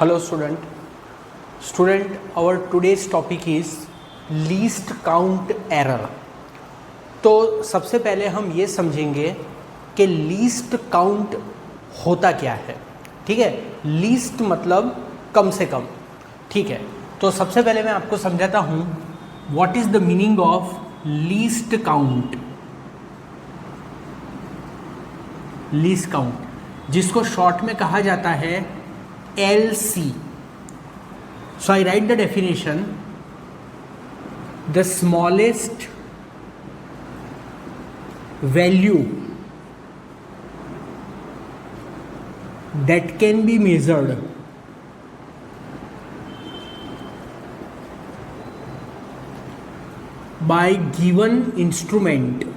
Hello student. Our today's topic is least count error. तो सबसे पहले हम ये समझेंगे कि लीस्ट काउंट होता क्या है. ठीक है, लीस्ट मतलब कम से कम. ठीक है, तो सबसे पहले मैं आपको समझाता हूँ what is the meaning of least count. Least count जिसको शॉर्ट में कहा जाता है LC. So I write the definition: the smallest value that can be measured by given instrument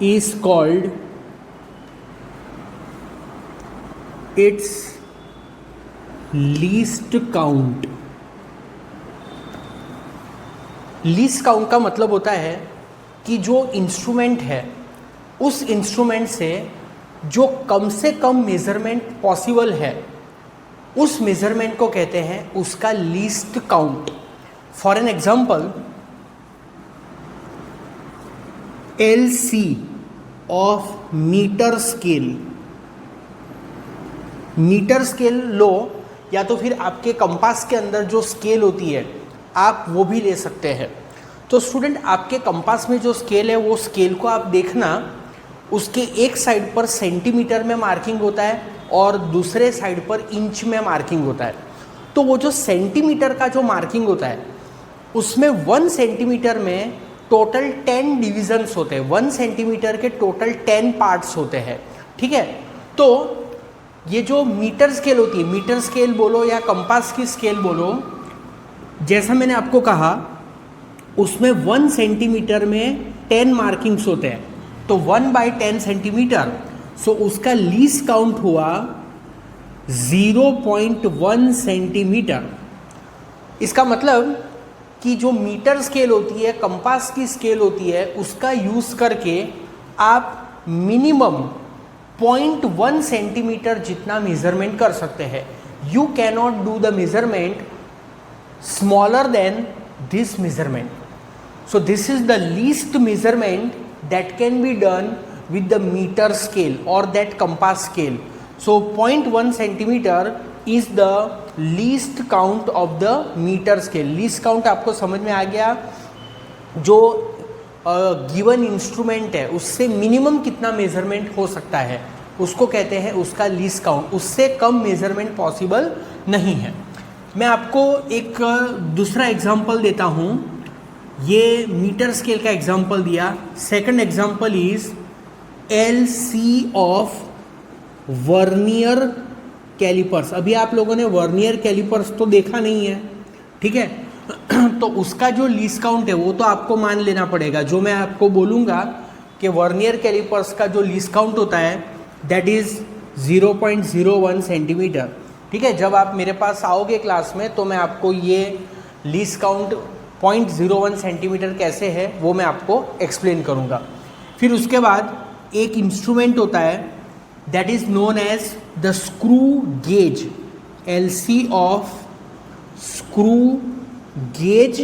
is called its least count. Least count का मतलब होता है कि जो इंस्ट्रूमेंट है उस इंस्ट्रूमेंट से जो कम से कम मेजरमेंट पॉसिबल है उस मेजरमेंट को कहते हैं उसका least count. For an example, LC of metre scale. Metre scale लो या तो फिर आपके कंपास के अंदर जो स्केल होती है आप वो भी ले सकते हैं. तो स्टूडेंट, आपके कंपास में जो स्केल है वो स्केल को आप देखना, उसके एक साइड पर सेंटीमीटर में मार्किंग होता है और दूसरे साइड पर इंच में मार्किंग होता है. तो वो जो सेंटीमीटर का जो मार्किंग होता है उसमें 1 सेंटीमीटर में टोटल 10 डिविजन्स होते हैं. 1 सेंटीमीटर के टोटल 10 पार्ट्स होते हैं. ठीक है, तो ये जो मीटर स्केल होती है, मीटर स्केल बोलो या कंपास की स्केल बोलो, जैसा मैंने आपको कहा उसमें 1 सेंटीमीटर में 10 मार्किंग्स होते हैं. तो 1/10 सेंटीमीटर, सो उसका लीस्ट काउंट हुआ 0.1 सेंटीमीटर. इसका मतलब कि जो मीटर स्केल होती है, कंपास की स्केल होती है, उसका यूज़ करके आप मिनिमम 0.1 सेंटीमीटर जितना मेजरमेंट कर सकते हैं. You cannot do the measurement smaller than this measurement. So this is the least measurement that can be done with the meter scale or that compass scale. So 0.1 centimeter is the least count of the meter scale. least count आपको समझ में आ गया. जो given instrument है उससे minimum कितना measurement हो सकता है उसको कहते हैं उसका लीस्ट काउंट. उससे कम मेजरमेंट पॉसिबल नहीं है. मैं आपको एक दूसरा एग्जांपल देता हूँ. ये मीटर स्केल का एग्जांपल दिया. Second example is LC of vernier callipers. अभी आप लोगों ने वर्नियर कैलिपर्स तो देखा नहीं है. ठीक है, तो उसका जो लीस्ट काउंट है वो तो आपको मान लेना पड़ेगा. जो मैं आपको बोलूँगा कि वर्नियर कैलिपर्स का जो लीस्ट काउंट होता है दैट इज़ 0.01 सेंटीमीटर. ठीक है, जब आप मेरे पास आओगे क्लास में तो मैं आपको ये लीस्ट काउंट 0.01 सेंटीमीटर कैसे है वो मैं आपको एक्सप्लेन करूँगा. फिर उसके बाद एक इंस्ट्रूमेंट होता है that is known as the screw gauge. LC of screw gauge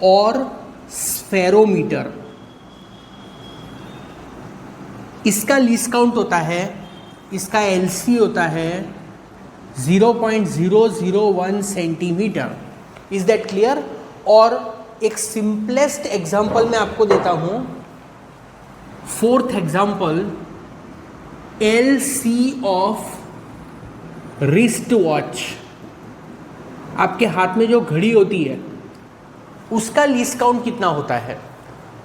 और स्फेरोमीटर. इसका लीस्ट काउंट होता है, इसका LC होता है 0.001 सेंटीमीटर. Is that clear? और एक सिंपलेस्ट एग्जांपल मैं आपको देता हूं. Fourth example, LC of wrist watch. आपके हाथ में जो घड़ी होती है उसका लीस्ट काउंट कितना होता है.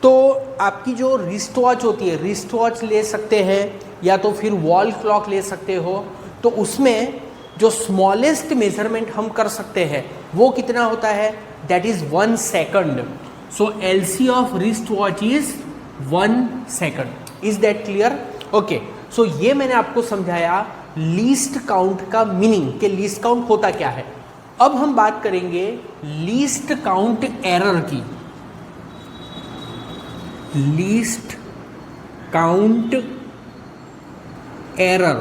तो आपकी जो रिस्ट वॉच होती है, रिस्ट वॉच ले सकते हैं या तो फिर वॉल क्लॉक ले सकते हो. तो उसमें जो स्मॉलेस्ट मेजरमेंट हम कर सकते हैं वो कितना होता है, that is 1 second. So LC of wrist watch is 1 second. Is that clear? Okay, so ये मैंने आपको समझाया लीस्ट काउंट का मीनिंग कि लीस्ट काउंट होता क्या है. अब हम बात करेंगे लीस्ट काउंट एरर की. लीस्ट काउंट एरर,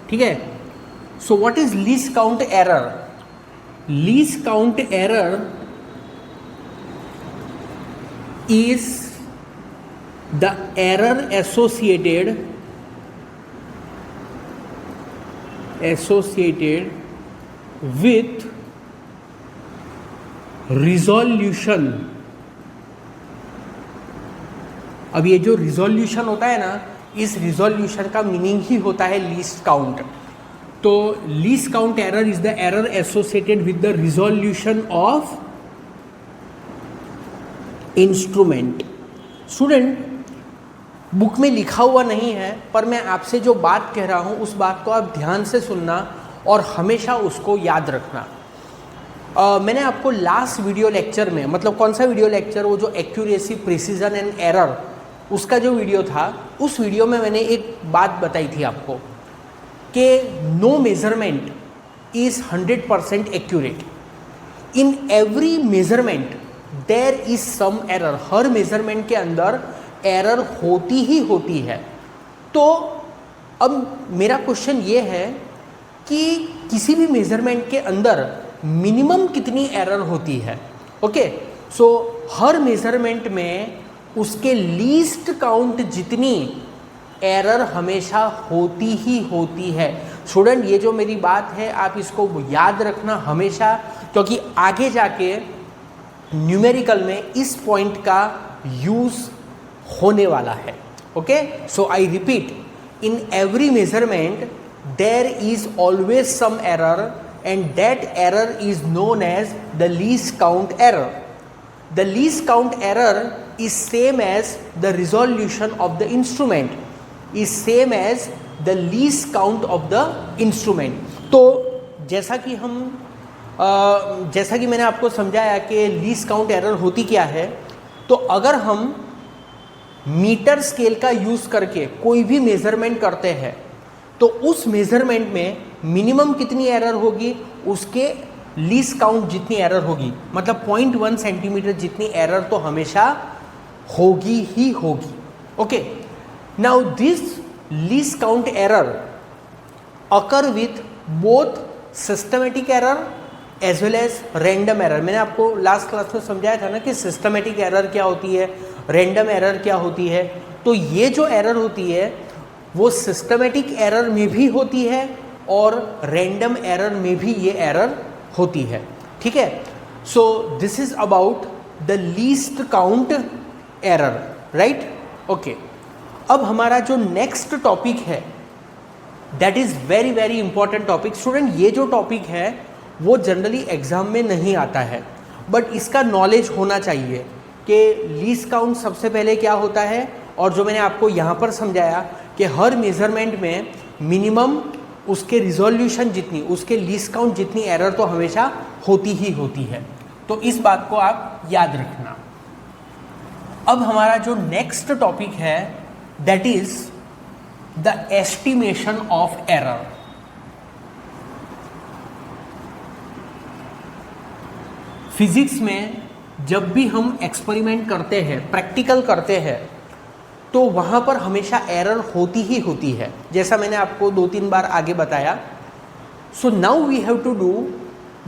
ठीक है। So what is least count error? Least count error is the error associated with resolution। अब ये जो रिजोल्यूशन होता है ना, इस रिजोल्यूशन का मीनिंग ही होता है लीस्ट काउंट। तो least count error is the error associated with the resolution of instrument. Student, book में लिखा हुआ नहीं है, पर मैं आपसे जो बात कह रहा हूँ उस बात को आप ध्यान से सुनना और हमेशा उसको याद रखना। मैंने आपको लास्ट वीडियो लेक्चर में, मतलब कौन सा वीडियो लेक्चर, वो जो एक्यूरेसी, प्रिसीजन एंड एरर, उसका जो वीडियो था, उस वीडियो में मैंने एक बात बताई थी आपको कि no measurement is 100% accurate. In every measurement there is some error. हर मेजरमेंट के अंदर एरर होती ही होती है। तो अब मेरा क्वेश्चन ये है कि किसी भी मेजरमेंट के अंदर मिनिमम कितनी एरर होती है? ओके, सो हर मेजरमेंट में उसके लीस्ट काउंट जितनी एरर हमेशा होती ही होती है। स्टूडेंट, ये जो मेरी बात है आप इसको याद रखना हमेशा, क्योंकि आगे जाके न्यूमेरिकल में इस पॉइंट का यूज होने वाला है। Okay, so I repeat, in every measurement there is always some error and that error is known as the least count error. The least count error is same as the resolution of the instrument, is same as the least count of the instrument। तो जैसा कि मैंने आपको समझाया कि least count error होती क्या है, तो अगर हम मीटर स्केल का यूज़ करके कोई भी मेजरमेंट करते हैं तो उस मेजरमेंट में मिनिमम कितनी एरर होगी, उसके लीस्ट काउंट जितनी एरर होगी, मतलब 0.1 सेंटीमीटर जितनी एरर तो हमेशा होगी ही होगी। Okay, now this least count error occur with both systematic error as well as random error. मैंने आपको लास्ट क्लास में समझाया था ना कि सिस्टमेटिक एरर क्या होती है, रैंडम एरर क्या होती है। तो ये जो एरर होती है वो सिस्टमेटिक एरर में भी होती है और रैंडम एरर में भी ये एरर होती है, ठीक है। सो this is about the least count error, right. Okay, अब हमारा जो नेक्स्ट टॉपिक है that is very very important topic. Student, ये जो टॉपिक है वो जनरली एग्जाम में नहीं आता है, बट इसका नॉलेज होना चाहिए कि लीस्ट काउंट सबसे पहले क्या होता है, और जो मैंने आपको यहाँ पर समझाया कि हर मेजरमेंट में मिनिमम उसके रिजोल्यूशन जितनी, उसके लीस्ट काउंट जितनी एरर तो हमेशा होती ही होती है। तो इस बात को आप याद रखना। अब हमारा जो नेक्स्ट टॉपिक है that is the estimation of error. Physics में जब भी हम एक्सपेरिमेंट करते हैं, प्रैक्टिकल करते हैं, तो वहाँ पर हमेशा एरर होती ही होती है, जैसा मैंने आपको 2-3 बार आगे बताया। So now we have to do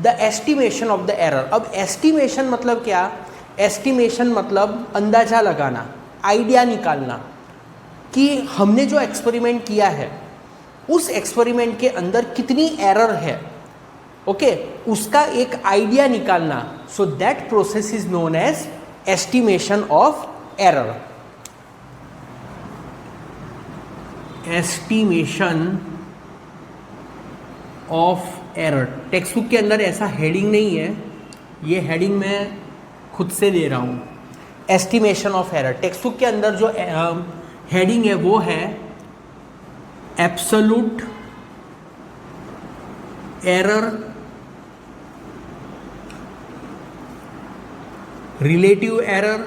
the estimation of the error. अब एस्टिमेशन मतलब क्या? एस्टिमेशन मतलब अंदाज़ा लगाना, आइडिया निकालना कि हमने जो एक्सपेरिमेंट किया है उस एक्सपेरिमेंट के अंदर कितनी एरर है, ओके, उसका एक आइडिया निकालना। So that process is known as estimation of error. Estimation of error textbook के अंदर ऐसा हेडिंग नहीं है, ये हेडिंग मैं खुद से दे रहा हूँ। Estimation of error textbook के अंदर जो हेडिंग है वो है absolute error, relative error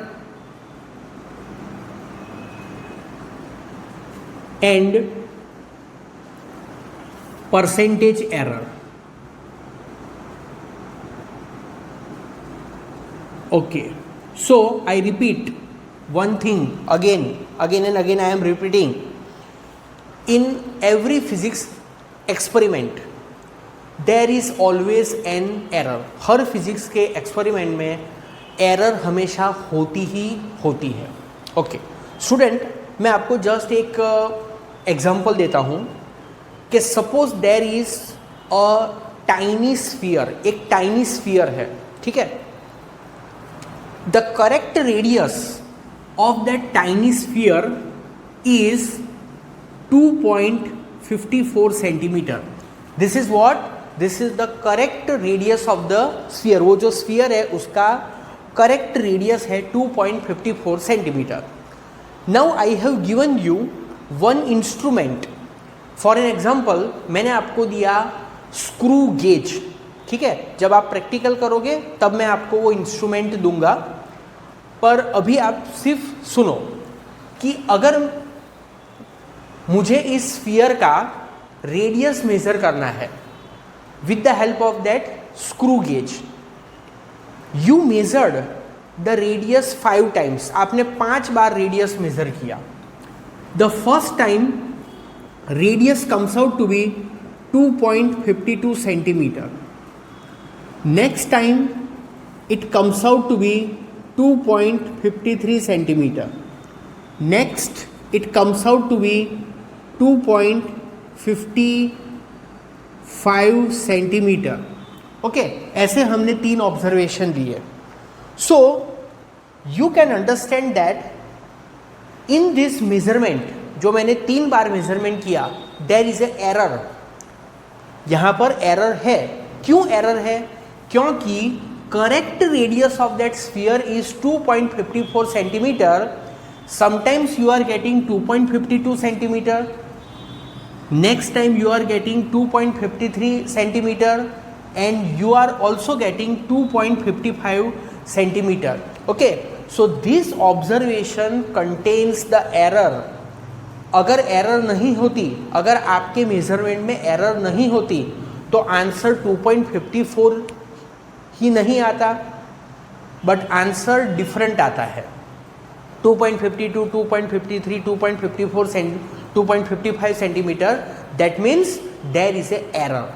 and percentage error. Okay, so I repeat, one thing again and again I am repeating. In every physics experiment there is always an error. Her physics के experiment में error हमेशा होती ही होती है. Okay student, मैं आपको just एक example देता हूँ कि suppose there is a tiny sphere. एक टाइनी स्फीयर है, ठीक है. The correct radius of that tiny sphere is 2.54 centimeter. This is what? This is the correct radius of the sphere. वो जो sphere है उसका correct radius है 2.54 centimeter. Now I have given you one instrument. For an example, मैंने आपको दिया screw gauge. ठीक है, जब आप प्रैक्टिकल करोगे तब मैं आपको वो इंस्ट्रूमेंट दूंगा, पर अभी आप सिर्फ सुनो कि अगर मुझे इस स्फीयर का रेडियस मेजर करना है with the help of that screw gauge. You measured the radius 5 times. आपने 5 बार रेडियस मेजर किया. The first time radius comes out to be 2.52 centimetre. Next time it comes out to be 2.53 centimeter. Next, it comes out to be 2.55 centimeter. Okay, ऐसे हमने 3 observation लिए. So, you can understand that in this measurement, जो मैंने 3 बार measurement किया, there is a error. यहाँ पर error है. क्यों एरर है? क्योंकि correct radius of that sphere is 2.54 centimeter. Sometimes you are getting 2.52 centimeter. Next time you are getting 2.53 centimeter, and you are also getting 2.55 centimeter. Okay, so this observation contains the error. अगर error नहीं होती, अगर आपके measurement में error नहीं होती तो answer 2.54 ही नहीं आता, बट आंसर डिफरेंट आता है. 2.52, 2.53, 2.54 2.55 centimetre. That means there is a error.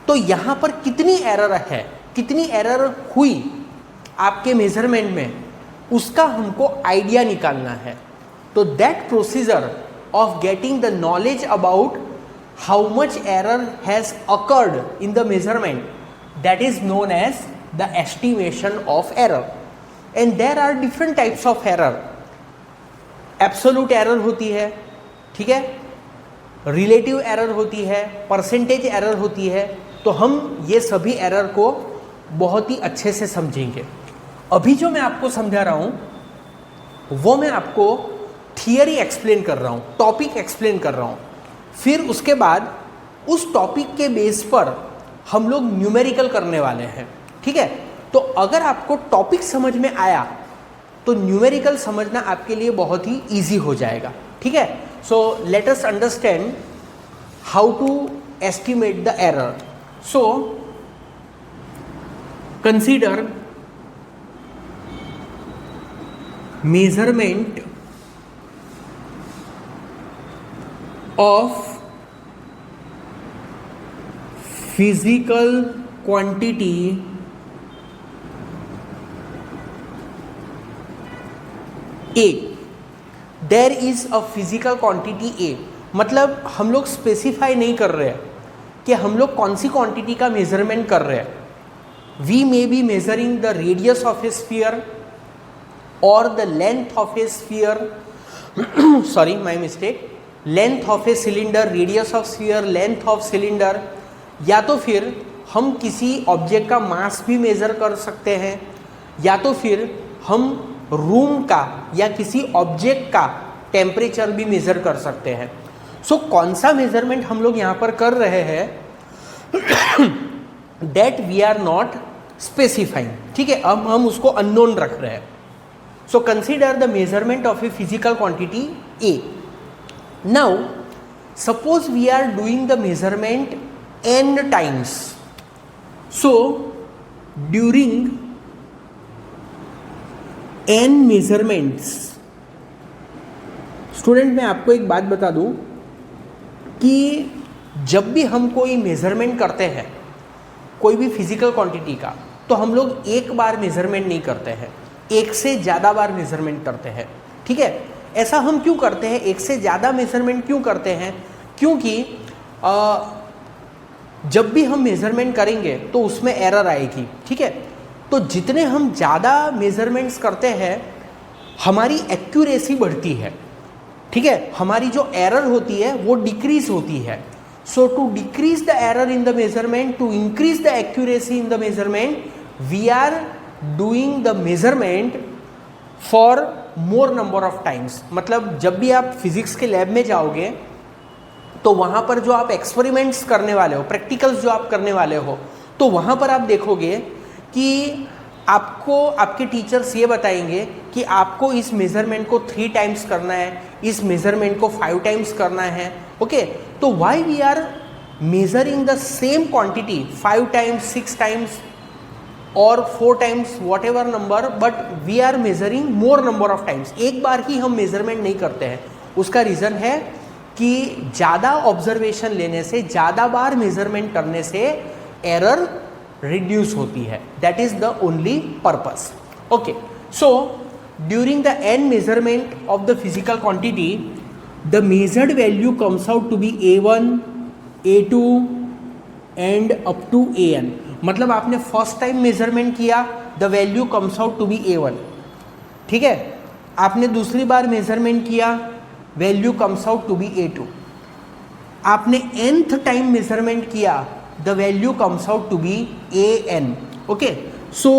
तो यहाँ पर कितनी एरर है, कितनी एरर हुई आपके मेजरमेंट में, उसका हमको आइडिया निकालना है. तो that procedure of getting the knowledge about how much error has occurred in the measurement, that is known as the estimation of error. And there are different types of error. Absolute error होती है, ठीक है, relative error होती है, percentage error होती है. तो हम ये सभी error को बहुत ही अच्छे से समझेंगे. अभी जो मैं आपको समझा रहा हूँ वो मैं आपको थियरी एक्सप्लेन कर रहा हूँ, टॉपिक एक्सप्लेन कर रहा हूँ. फिर उसके बाद उस टॉपिक के बेस पर हम लोग न्यूमेरिकल करने वाले हैं, ठीक है. तो अगर आपको टॉपिक समझ में आया तो न्यूमेरिकल समझना आपके लिए बहुत ही इजी हो जाएगा, ठीक है. So let us understand how to estimate the error. So consider measurement of physical quantity A. There is a physical quantity A. मतलब हम लोग स्पेसिफाई नहीं कर रहे हैं कि हम लोग कौन सी क्वांटिटी का मेजरमेंट कर रहे हैं. We may be measuring the radius of a sphere और the length of a sphere. Sorry, my mistake. Length of a cylinder, radius of sphere, length of cylinder. या तो फिर हम किसी ऑब्जेक्ट का मास भी मेज़र कर सकते हैं, या तो फिर हम रूम का या किसी ऑब्जेक्ट का टेम्परेचर भी मेज़र कर सकते हैं. सो कौन सा मेज़रमेंट हम लोग यहाँ पर कर रहे हैं, that we are not specifying, ठीक है. अब हम उसको अननोन रख रहे हैं. So consider the measurement of a physical quantity A. Now suppose we are doing the measurement n times. So during n measurements student मैं आपको एक बात बता दूं कि जब भी हम कोई मेज़रमेंट करते हैं कोई भी फिजिकल क्वांटिटी का, तो हम लोग एक बार मेज़रमेंट नहीं करते हैं, एक से ज़्यादा बार मेज़रमेंट करते हैं। ठीक है, ऐसा हम क्यों करते हैं, एक से ज़्यादा मेज़रमेंट क्यों करते हैं? क्योंकि जब भी हम मेज़रमेंट करेंगे तो उसमें एरर आएगी। ठीक है, तो जितने हम ज़्यादा मेज़रमेंट्स करते हैं हमारी एक्यूरेसी बढ़ती है। ठीक है, हमारी जो एरर होती है वो डिक्रीज होती है। So to decrease the error in the measurement, to increase the accuracy in the measurement, we are doing the measurement for more number of times. मतलब जब भी आप फिजिक्स के लैब में जाओगे तो वहाँ पर जो आप एक्सपेरिमेंट्स करने वाले हो, प्रैक्टिकल्स जो आप करने वाले हो, तो वहाँ पर आप देखोगे कि आपको आपके टीचर्स ये बताएंगे कि आपको इस मेज़रमेंट को 3 टाइम्स करना है, इस मेज़रमेंट को 5 टाइम्स करना है। ओके, तो why we are measuring the same quantity 5 times, 6 times और 4 times, whatever number, but we are measuring more number of times. एक बार ही हम मेजरमेंट नहीं करते हैं। उसका रीज़न है कि ज़्यादा ऑब्जर्वेशन लेने से, ज़्यादा बार मेजरमेंट करने से एरर रिड्यूस होती है। That is the only purpose. Okay, so during the n measurement of the physical quantity the measured value comes out to be A1, A2 and up to AN। मतलब आपने first time measurement किया, the value comes out to be A1। ठीक है, आपने दूसरी बार measurement किया, value comes out to be A2। आपने nth टाइम मेजरमेंट किया, the value comes out to be AN। Okay, so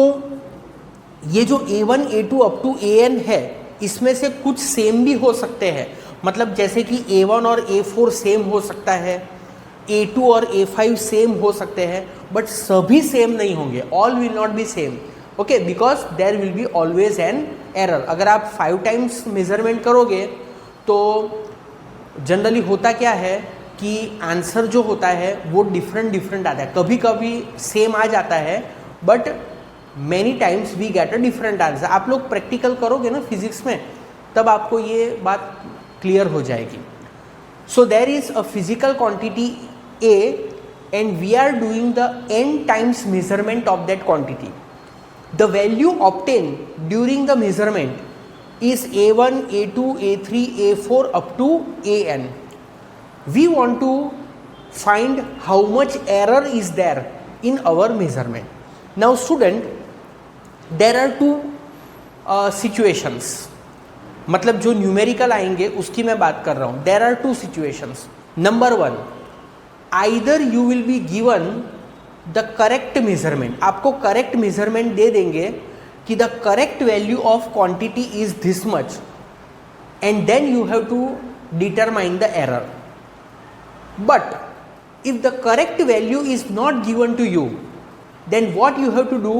ये जो A1, A2 up to AN है, इसमें से कुछ सेम भी हो सकते हैं। मतलब जैसे कि A1 और A4 सेम हो सकता है, A2 और A5 सेम हो सकते हैं, बट सभी सेम नहीं होंगे। All will not be same. Okay, because there will be always an error. अगर आप 5 टाइम्स मेजरमेंट करोगे तो जनरली होता क्या है कि आंसर जो होता है वो डिफरेंट आता है। कभी कभी सेम आ जाता है, but many times we get a different answer. आप लोग प्रैक्टिकल करोगे ना फिजिक्स में, तब आपको ये बात क्लियर हो जाएगी। So there is a physical quantity A and we are doing the n times measurement of that quantity. The value obtain during the measurement is A1, A2, A3, A4 up to AN. We want to find how much error is there in our measurement. Now student, there are two situations. मतलब जो numerical आएंगे उसकी मैं बात कर रहा हूँ। There are two situations. Number 1, either you will be given the correct measurement. आपको correct measurement दे देंगे कि the correct value of quantity is this much, and then you have to determine the error. But if the correct value is not given to you, then what you have to do,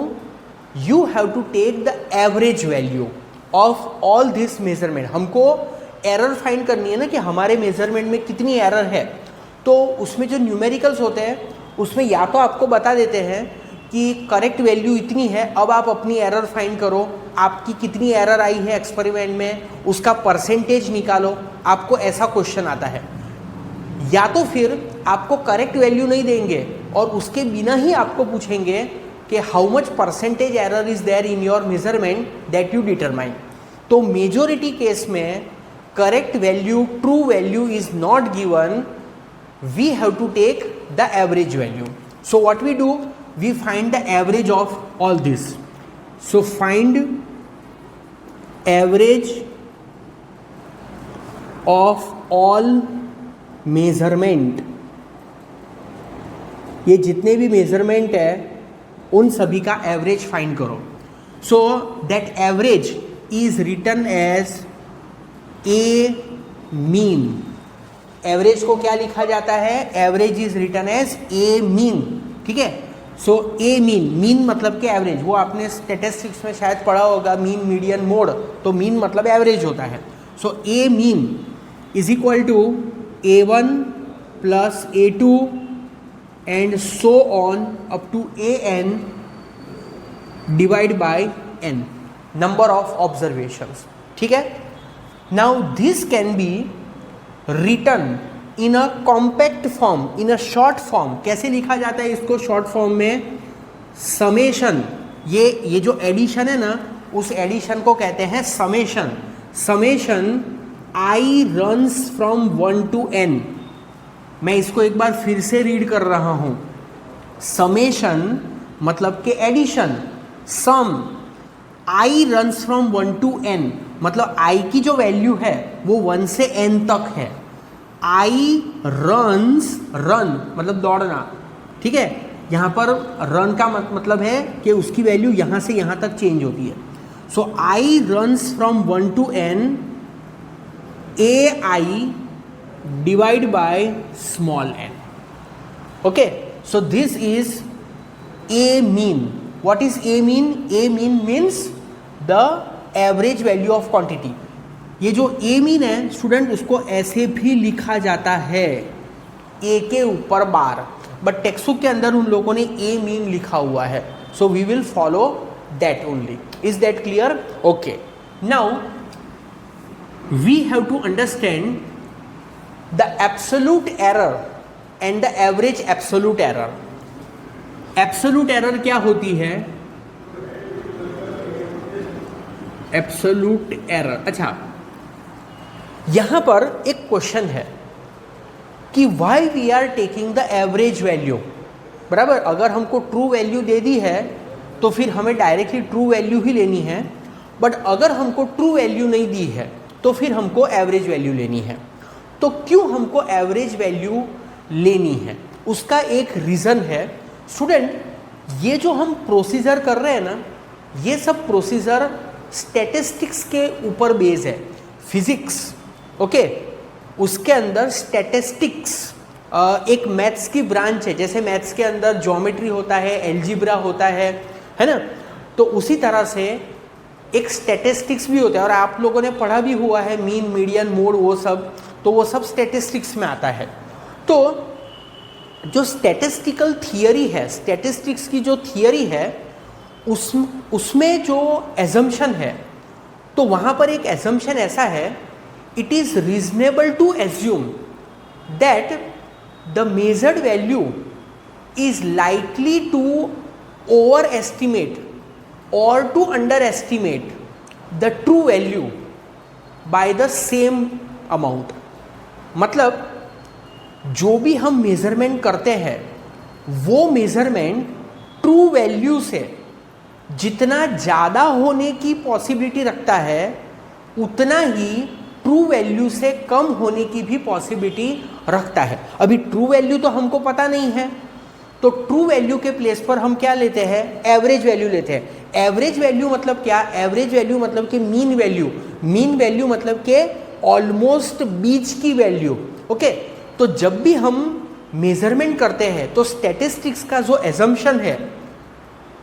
you have to take the average value of all this measurement. हमको error find करनी है ना कि हमारे measurement में कितनी error है। तो उसमें जो न्यूमेरिकल्स होते हैं उसमें या तो आपको बता देते हैं कि करेक्ट वैल्यू इतनी है, अब आप अपनी एरर फाइंड करो, आपकी कितनी एरर आई है एक्सपेरिमेंट में, उसका परसेंटेज निकालो। आपको ऐसा क्वेश्चन आता है। या तो फिर आपको करेक्ट वैल्यू नहीं देंगे और उसके बिना ही आपको पूछेंगे कि how much percentage error is there in your measurement that you determine. तो मेजोरिटी केस में correct value, true value is not given, we have to take the average value. So what we do, we find the average of all this. So find average of all measurement. ये जितने भी measurement है उन सभी का average find करो। So that average is written as a mean. Average को क्या लिखा जाता है, average is written as a mean. ठीक है, सो ए मीन, मीन मतलब कि एवरेज, वो आपने स्टैटिस्टिक्स में शायद पढ़ा होगा, मीन, मीडियन, मोड। तो मीन मतलब एवरेज होता है। So A mean is equal to A1 plus A2 and so on up to AN divide by n, number of observations. ठीक है, now this can be written in a compact form, in a short form. कैसे लिखा जाता है इसको short form में? Summation. ये जो एडिशन है ना, उस एडिशन को कहते हैं summation. Summation I runs from 1 to n. मैं इसको एक बार फिर से रीड कर रहा हूं. समेशन मतलब कि addition. Sum i runs from 1 to n मतलब आई की जो वैल्यू है वो 1 से n तक है. आई रन्स, रन मतलब दौड़ना, ठीक है. यहाँ पर रन का मतलब है कि उसकी वैल्यू यहाँ से यहाँ तक चेंज होती है. So i runs from 1 to n a i divide by small n. Okay, so this is a mean. What is a mean? A mean means the average value of quantity. ये जो ए mean है student, उसको ऐसे भी लिखा जाता है, ए के ऊपर बार, बट टेक्स्ट बुक के अंदर उन लोगों ने ए मीन लिखा हुआ है. So we will follow that only. Is that clear? Okay, now we have to understand the absolute error and the average absolute error. Absolute error क्या होती है? Absolute error. अच्छा, यहां पर एक क्वेश्चन है कि why we are taking the average value. बराबर, अगर हमको ट्रू वैल्यू दे दी है तो फिर हमें डायरेक्टली ट्रू वैल्यू ही लेनी है, बट अगर हमको ट्रू वैल्यू नहीं दी है तो फिर हमको एवरेज वैल्यू लेनी है. तो क्यों हमको एवरेज वैल्यू लेनी है? उसका एक रीज़न है स्टूडेंट. ये जो हम प्रोसीजर कर रहे हैं ना, ये सब प्रोसीजर स्टैटिस्टिक्स के ऊपर बेस है. फिजिक्स, ओके, उसके अंदर स्टैटिस्टिक्स एक मैथ्स की ब्रांच है. जैसे मैथ्स के अंदर ज्योमेट्री होता है, एल्जीब्रा होता है ना, तो उसी तरह से एक स्टैटिस्टिक्स भी होता है. और आप लोगों ने पढ़ा भी हुआ है मीन, मीडियन, मोड, वो सब, तो वो सब स्टैटिस्टिक्स में आता है. तो जो स्टैटिस्टिकल थियरी है, स्टैटिस्टिक्स की जो थियरी है, उसमें जो एजम्पशन है, तो वहाँ पर एक एजम्पशन ऐसा है, it is reasonable to assume that the measured value is likely to overestimate और to underestimate the true value by the same amount. मतलब जो भी हम मेजरमेंट करते हैं वो मेजरमेंट ट्रू वैल्यू से जितना ज़्यादा होने की पॉसिबिलिटी रखता है, उतना ही ट्रू वैल्यू से कम होने की भी पॉसिबिलिटी रखता है. अभी ट्रू वैल्यू तो हमको पता नहीं है, तो ट्रू वैल्यू के प्लेस पर हम क्या लेते हैं? एवरेज वैल्यू लेते हैं. एवरेज वैल्यू मतलब क्या? एवरेज वैल्यू मतलब कि मीन वैल्यू. मीन वैल्यू मतलब कि ऑलमोस्ट बीच की वैल्यू. ओके, तो जब भी हम मेजरमेंट करते हैं तो स्टैटिस्टिक्स का जो एजम्पशन है,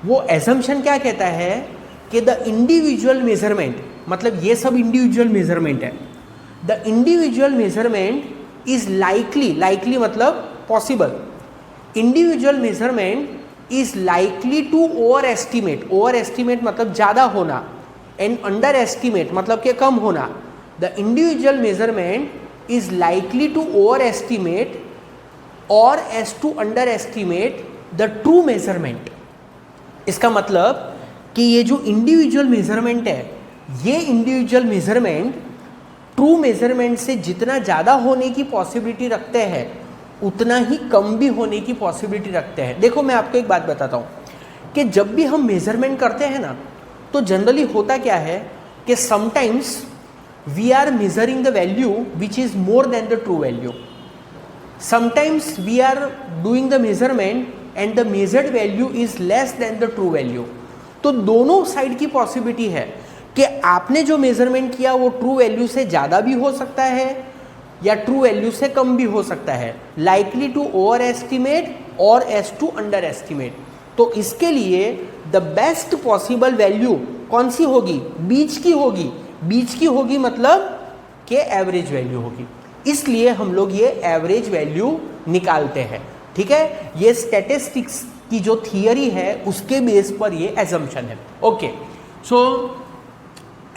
वो एजम्पशन क्या कहता है कि द इंडिविजुअल मेजरमेंट, मतलब ये सब इंडिविजुअल मेजरमेंट है, the individual measurement is likely, likely मतलब possible, individual measurement is likely to overestimate, overestimate मतलब ज़्यादा होना, एंड अंडर एस्टिमेट मतलब कि कम होना. The individual measurement is likely to overestimate और as to underestimate the true measurement. इसका मतलब कि ये जो इंडिविजुअल मेजरमेंट है, ये इंडिविजुअल मेजरमेंट ट्रू मेजरमेंट से जितना ज़्यादा होने की पॉसिबिलिटी रखते हैं, उतना ही कम भी होने की पॉसिबिलिटी रखते हैं. देखो, मैं आपको एक बात बताता हूँ कि जब भी हम मेजरमेंट करते हैं ना, तो जनरली होता क्या है कि sometimes we are measuring the value which is more than the true value. Sometimes we are doing the measurement and the measured value is less than the true value. तो दोनों साइड की possibility है कि आपने जो measurement किया वो true value से ज़्यादा भी हो सकता है या ट्रू वैल्यू से कम भी हो सकता है. लाइकली टू ओवर एस्टिमेट और एज टू अंडर एस्टिमेट. तो इसके लिए द बेस्ट पॉसिबल वैल्यू कौन सी होगी? बीच की होगी. बीच की होगी मतलब कि एवरेज वैल्यू होगी. इसलिए हम लोग ये एवरेज वैल्यू निकालते हैं. ठीक है, ये स्टैटिस्टिक्स की जो थियरी है उसके बेस पर ये एजम्पशन है. ओके, सो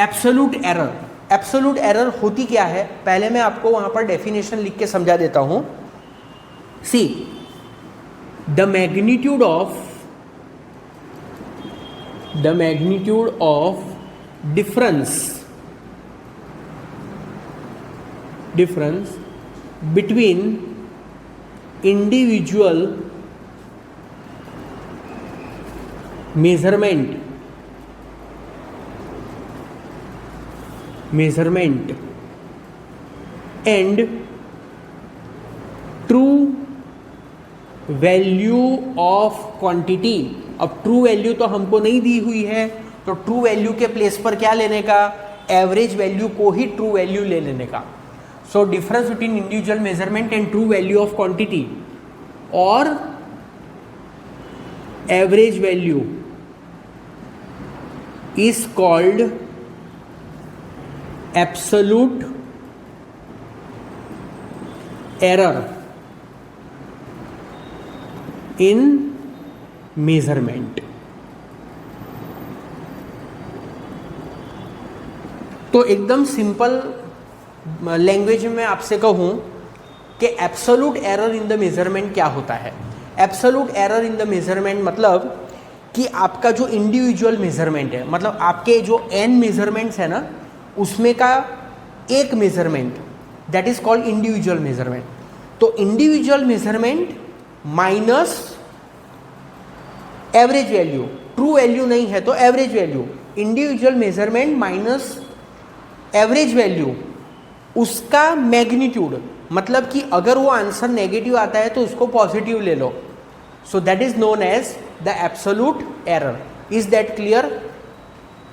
एब्सोल्यूट एरर. एब्सोल्यूट एरर होती क्या है, पहले मैं आपको वहां पर डेफिनेशन लिख के समझा देता हूं. See, the magnitude of difference between individual measurement and true value of quantity. अब ट्रू वैल्यू तो हमको नहीं दी हुई है, तो ट्रू वैल्यू के प्लेस पर क्या लेने का, एवरेज वैल्यू को ही ट्रू वैल्यू ले लेने का. So difference between individual measurement and true value of quantity और average value is called absolute error in measurement. तो एकदम सिंपल लैंग्वेज में आपसे कहूं कि absolute error in the measurement क्या होता है. Absolute error in the measurement मतलब कि आपका जो इंडिविजुअल मेजरमेंट है, मतलब आपके जो n मेजरमेंट्स है ना, उसमें का एक measurement, that is called individual measurement. तो individual measurement minus average value, true value नहीं है तो average value, individual measurement minus average value, उसका मैग्नीट्यूड, मतलब कि अगर वो आंसर नेगेटिव आता है तो उसको पॉजिटिव ले लो. So that is known as the absolute error. Is that clear?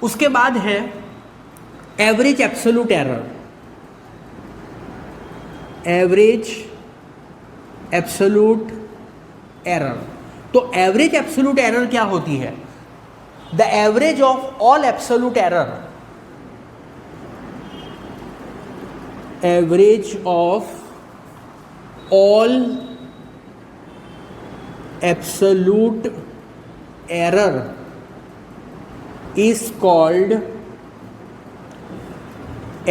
उसके बाद है average absolute error. Average absolute error. तो एवरेज एब्सोल्यूट एरर क्या होती है? The average of all absolute error, average of all absolute error is called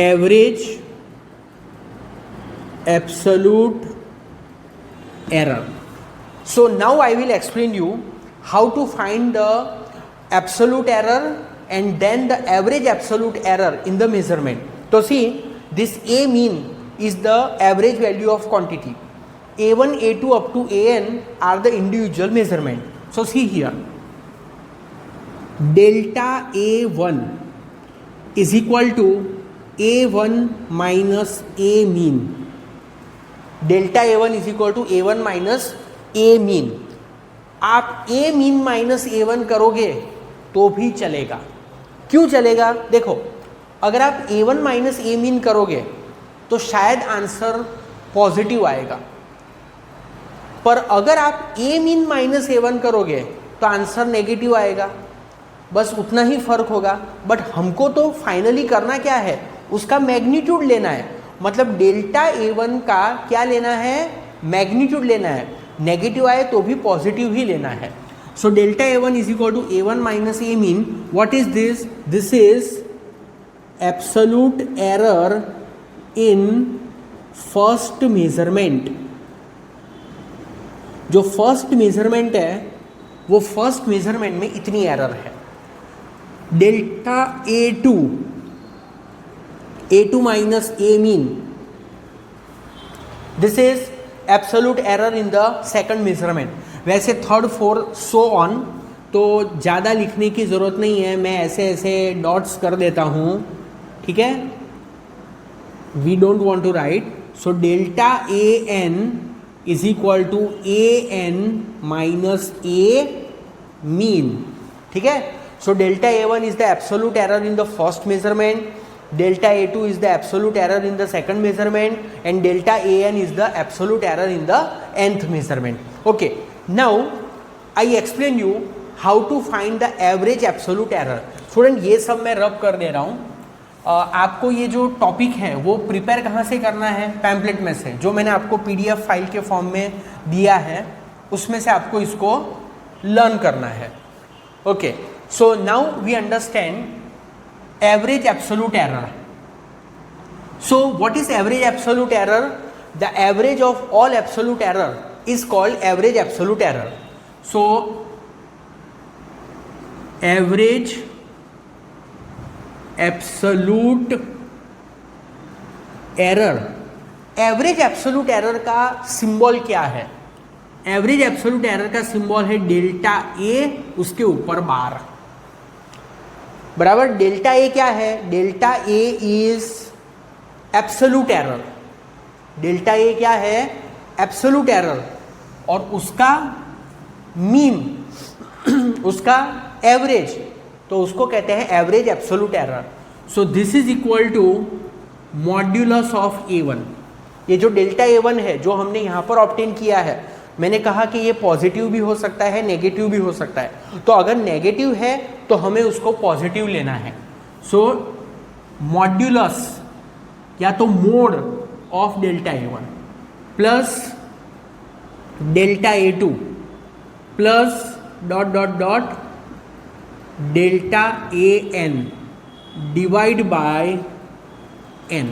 average absolute error. So now I will explain you how to find the absolute error and then the average absolute error in the measurement. So see, this A mean is the average value of quantity. A1, A2 up to AN are the individual measurement. So see here, delta A1 is equal to A1 minus A mean. Delta A1 is equal to A1 minus A mean. आप A mean minus A1 करोगे तो भी चलेगा. क्यों चलेगा? देखो, अगर आप A1 माइनस ए मीन करोगे तो शायद आंसर पॉजिटिव आएगा, पर अगर आप A मीन माइनस A1 करोगे तो आंसर नेगेटिव आएगा. बस उतना ही फर्क होगा. बट हमको तो फाइनली करना क्या है, उसका मैग्नीट्यूड लेना है. मतलब डेल्टा A1 का क्या लेना है, मैग्नीट्यूड लेना है. नेगेटिव आए तो भी पॉजिटिव ही लेना है. So delta A1 is equal to A1 minus A mean. What is this? This is absolute error in first measurement. जो फर्स्ट मेजरमेंट है वो फर्स्ट मेजरमेंट में इतनी एरर है. Delta A2 minus A mean, this is absolute error in the second measurement. वैसे third, fourth, so on, तो ज़्यादा लिखने की ज़रूरत नहीं है. मैं ऐसे ऐसे डॉट्स कर देता हूँ, ठीक है. We don't want to write. So delta AN is equal to AN minus A mean. ठीक है. So delta A1 is the absolute error in the first measurement, delta A2 is the absolute error in the second measurement, and delta AN is the absolute error in the nth measurement. Okay, now I explain you how to find the average absolute error. Student, ये सब मैं रब कर दे रहा हूँ. आपको ये जो टॉपिक है वो प्रिपेयर कहाँ से करना है? पैम्पलेट में से, जो मैंने आपको PDF फाइल के फॉर्म में दिया है, उसमें से आपको इसको लर्न करना है. Okay, so now we understand average absolute error. So what is average absolute error? The average of all absolute error is called average absolute error. So average absolute error, average absolute error का symbol क्या है? Average absolute error का symbol है delta a, उसके ऊपर bar, बराबर। Delta a क्या है? Delta A is absolute error. Delta a क्या है? एब्सोल्यूट एरर, और उसका मीन, उसका एवरेज, तो उसको कहते हैं average absolute error. So this is equal to modulus of A1। ये जो डेल्टा A1 है जो हमने यहाँ पर ऑब्टेन किया है, मैंने कहा कि ये पॉजिटिव भी हो सकता है, नेगेटिव भी हो सकता है। तो अगर नेगेटिव है तो हमें उसको पॉजिटिव लेना है। सो मॉड्यूलस या तो mode of delta A1 plus delta A2 plus dot dot dot delta AN divide by n।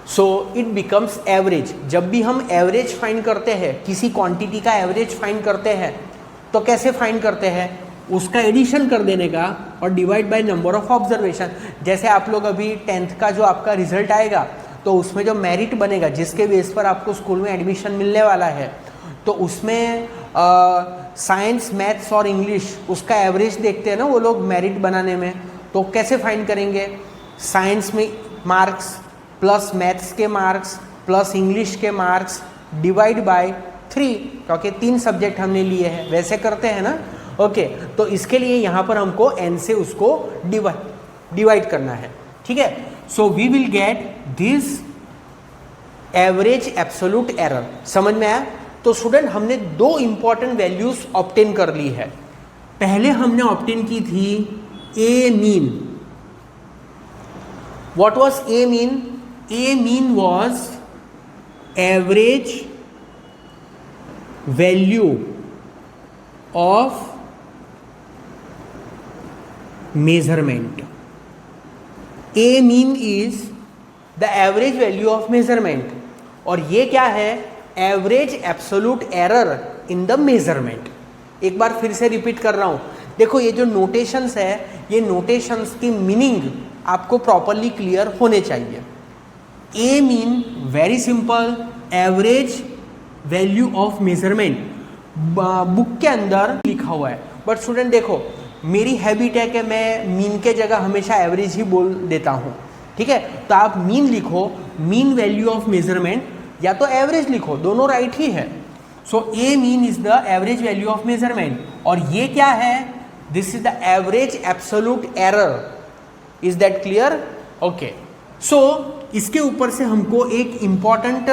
So it becomes average. जब भी हम एवरेज फाइंड करते हैं, किसी क्वांटिटी का एवरेज फाइंड करते हैं, तो कैसे फाइंड करते हैं? उसका एडिशन कर देने का और divide by number of observation. जैसे आप लोग अभी 10th का जो आपका रिजल्ट आएगा, तो उसमें जो मेरिट बनेगा, जिसके बेस पर आपको स्कूल में एडमिशन मिलने वाला है, तो उसमें साइंस, मैथ्स और इंग्लिश, उसका एवरेज देखते हैं ना वो लोग मेरिट बनाने में। तो कैसे फाइंड करेंगे? साइंस में मार्क्स प्लस मैथ्स के मार्क्स प्लस इंग्लिश के मार्क्स डिवाइड बाय 3, क्योंकि 3 सब्जेक्ट हमने लिए हैं, वैसे करते हैं ना। ओके, तो इसके लिए यहाँ पर हमको n से उसको डिवाइड करना है, ठीक है। So we will get this average absolute error. समझ में आया? तो स्टूडेंट, हमने 2 इंपॉर्टेंट वैल्यूज ऑब्टेन कर ली है। पहले हमने ऑब्टेन की थी a mean. What was a mean? A mean was average value of measurement. A mean is the average value of measurement, और ये क्या है? Average absolute error in the measurement. एक बार फिर से रिपीट कर रहा हूँ। देखो, ये जो नोटेशंस है, ये नोटेशंस की मीनिंग आपको प्रॉपरली क्लियर होने चाहिए। A mean, very simple, average value of measurement. Book के अंदर लिखा हुआ है, बट स्टूडेंट देखो, मेरी हैबिट है कि मैं मीन के जगह हमेशा एवरेज ही बोल देता हूँ, ठीक है। तो आप मीन लिखो, मीन वैल्यू ऑफ मेजरमेंट, या तो एवरेज लिखो, दोनों राइट ही है। So A mean is the average value of measurement, और ये क्या है? This is the average absolute error. Is that clear? Okay, so इसके ऊपर से हमको एक इंपॉर्टेंट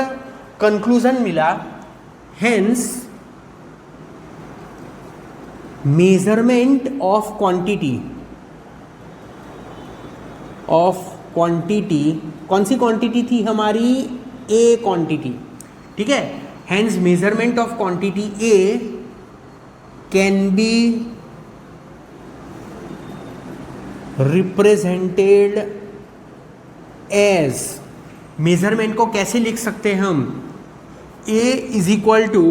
कंक्लूजन मिला। हेंस मेजरमेंट ऑफ क्वांटिटी, कौन सी क्वांटिटी थी हमारी? ए क्वांटिटी, ठीक है। Hence measurement of quantity A can be represented as, measurement को कैसे लिख सकते हैं हम? A is equal to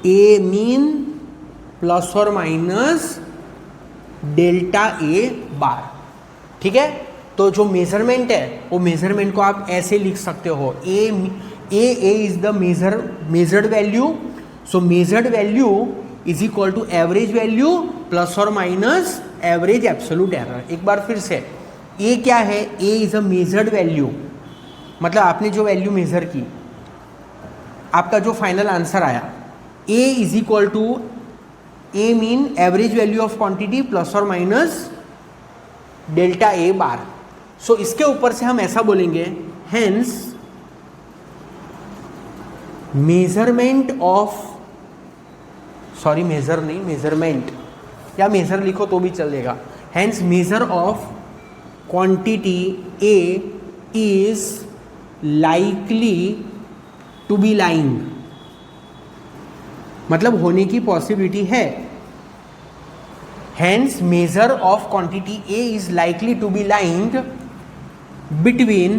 A mean plus और माइनस डेल्टा ए बार, ठीक है। तो जो मेजरमेंट है, वो मेजरमेंट को आप ऐसे लिख सकते हो, A is the measured value. So measured value is equal to average value plus और माइनस एवरेज एब्सोल्यूट एरर। एक बार फिर से, ए क्या है? A is a measured value, मतलब आपने जो वैल्यू मेजर की, आपका जो फाइनल आंसर आया, A is equal to A mean average value of quantity plus और minus delta A bar. So इसके ऊपर से हम ऐसा बोलेंगे, hence measurement of, sorry measure नहीं, मेजरमेंट, या मेजर लिखो तो भी चलेगा। Hence measure of quantity A is likely to be lying, मतलब होने की पॉसिबिलिटी है। Hence measure of quantity A is likely to be lying between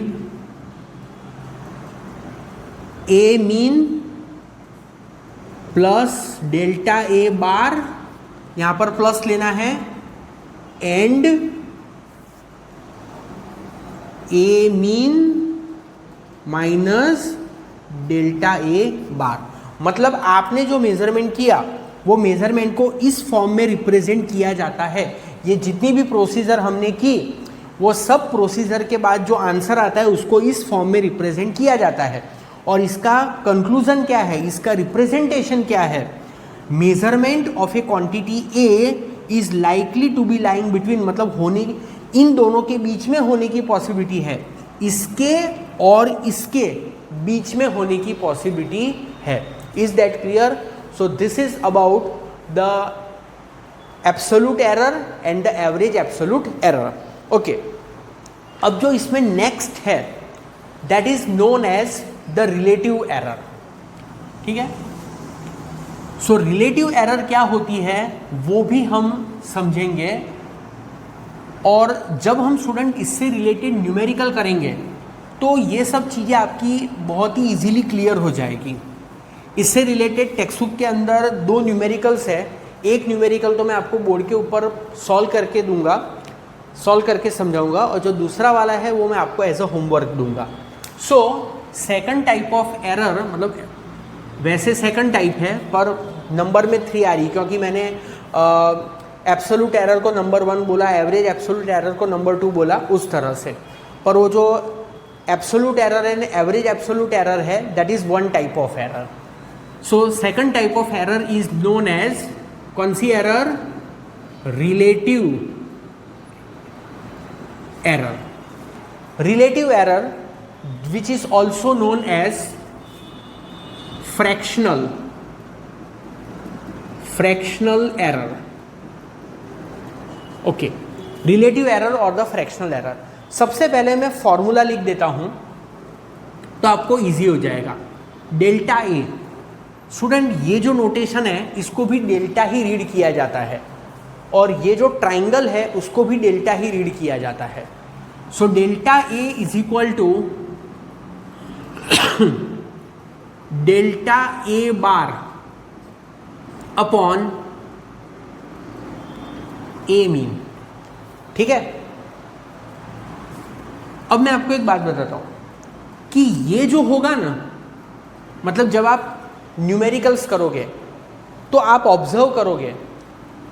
A mean plus delta A bar, यहां पर प्लस लेना है, and A mean minus delta A bar. मतलब आपने जो मेजरमेंट किया वो मेजरमेंट को इस फॉर्म में रिप्रेजेंट किया जाता है। ये जितनी भी प्रोसीजर हमने की वो सब प्रोसीजर के बाद जो आंसर आता है उसको इस फॉर्म में रिप्रेजेंट किया जाता है। और इसका कंक्लूजन क्या है, इसका रिप्रेजेंटेशन क्या है? Measurement of a quantity A is likely to be lying between, मतलब होने, इन दोनों के बीच में होने की पॉसिबिलिटी है, इसके और इसके बीच में होने की पॉसिबिलिटी है। Is that clear? So this is about the absolute error and the average absolute error. Okay, अब जो इसमें नेक्स्ट है that is known as the relative error. ठीक है, सो रिलेटिव एरर क्या होती है वो भी हम समझेंगे। और जब हम स्टूडेंट इससे रिलेटेड न्यूमेरिकल करेंगे तो ये सब चीज़ें आपकी बहुत ही इजीली क्लियर हो जाएगी। इससे रिलेटेड टेक्स्ट बुक के अंदर 2 न्यूमेरिकल्स है। एक न्यूमेरिकल तो मैं आपको बोर्ड के ऊपर सॉल्व करके दूंगा, सॉल्व करके समझाऊंगा, और जो दूसरा वाला है वो मैं आपको एज अ होमवर्क दूंगा। सो सेकंड टाइप ऑफ एरर, मतलब वैसे सेकंड टाइप है पर नंबर में 3 आ रही, क्योंकि मैंने एब्सोल्यूट एरर को नंबर 1 बोला, एवरेज एब्सोल्यूट एरर को नंबर 2 बोला, उस तरह से। पर वो जो absolute error and average absolute error है that is one type of error. So second type of error is known as, कौन सी error? Relative error. Relative error which is also known as fractional error. Okay, relative error और the fractional error. सबसे पहले मैं formula लिख देता हूं तो आपको इजी हो जाएगा। डेल्टा ए, स्टूडेंट ये जो नोटेशन है इसको भी डेल्टा ही रीड किया जाता है, और ये जो ट्राइंगल है उसको भी डेल्टा ही रीड किया जाता है। So delta A is equal to delta A bar upon A mean. ठीक है, अब मैं आपको एक बात बताता हूं कि ये जो होगा ना, मतलब जब आप न्यूमेरिकल्स करोगे तो आप ऑब्जर्व करोगे